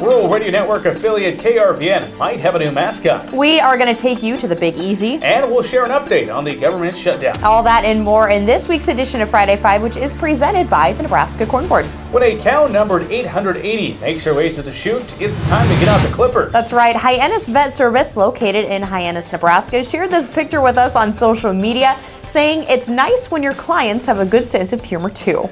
Rural Radio Network affiliate KRVN might have a new mascot. We are going to take you to the Big Easy. And we'll share an update on the government shutdown. All that and more in this week's edition of Friday 5, which is presented by the Nebraska Corn Board. When a cow numbered 880 makes her way to the chute, it's time to get out the clipper. That's right. Hyannis Vet Service, located in Hyannis, Nebraska, shared this picture with us on social media, saying it's nice when your clients have a good sense of humor too.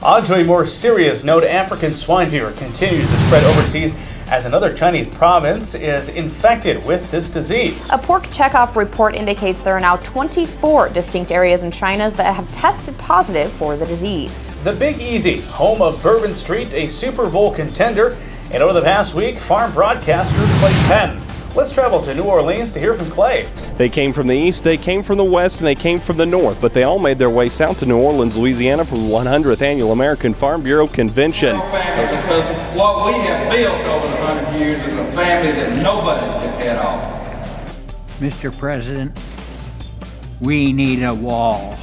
On to a more serious note, African swine fever continues to spread overseas as another Chinese province is infected with this disease. A pork checkoff report indicates there are now 24 distinct areas in China that have tested positive for the disease. The Big Easy, home of Bourbon Street, a Super Bowl contender, and over the past week, farm broadcaster Clay Patton. Let's travel to New Orleans to hear from Clay. They came from the east, they came from the west, and they came from the north, but they all made their way south to New Orleans, Louisiana for the 100th Annual American Farm Bureau Convention. Because what we have built over the 100 years is a family that nobody can head off. Mr. President, we need a wall.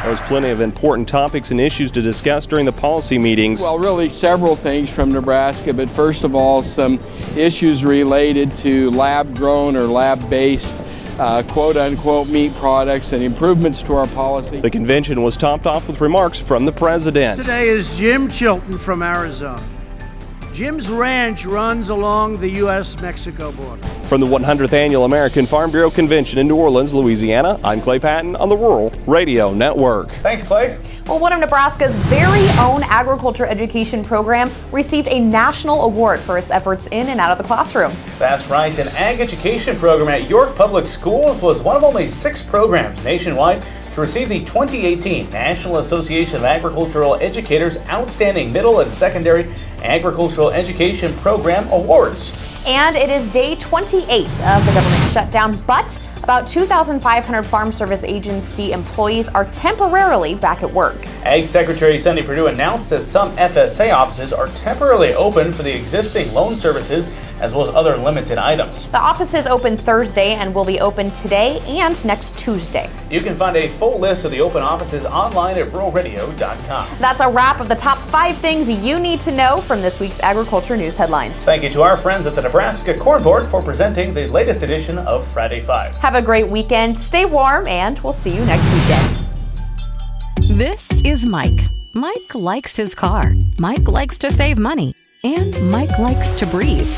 There was plenty of important topics and issues to discuss during the policy meetings. Well, really several things from Nebraska, but first of all, some issues related to lab-grown or lab-based quote-unquote meat products and improvements to our policy. The convention was topped off with remarks from the president. Today is Jim Chilton from Arizona. Jim's ranch runs along the U.S.-Mexico border. From the 100th Annual American Farm Bureau Convention in New Orleans, Louisiana, I'm Clay Patton on the Rural Radio Network. Thanks, Clay. Well, one of Nebraska's very own agriculture education program received a national award for its efforts in and out of the classroom. That's right. An ag education program at York Public Schools was one of only 6 programs nationwide to receive the 2018 National Association of Agricultural Educators Outstanding Middle and Secondary Agricultural Education Program Awards. And it is day 28 of the government shutdown, but about 2,500 Farm Service Agency employees are temporarily back at work. Ag Secretary Sunday Perdue announced that some FSA offices are temporarily open for the existing loan services as well as other limited items. The offices open Thursday and will be open today and next Tuesday. You can find a full list of the open offices online at ruralradio.com. That's a wrap of the top 5 things you need to know from this week's agriculture news headlines. Thank you to our friends at the Nebraska Corn Board for presenting the latest edition of Friday 5. Have a great weekend, stay warm, and we'll see you next weekend. This is Mike. Mike likes his car. Mike likes to save money. And Mike likes to breathe.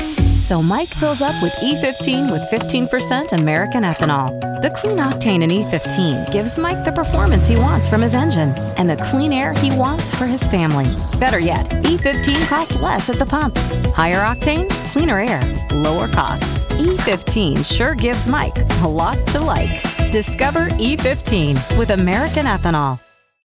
So Mike fills up with E15 with 15% American ethanol. The clean octane in E15 gives Mike the performance he wants from his engine and the clean air he wants for his family. Better yet, E15 costs less at the pump. Higher octane, cleaner air, lower cost. E15 sure gives Mike a lot to like. Discover E15 with American ethanol.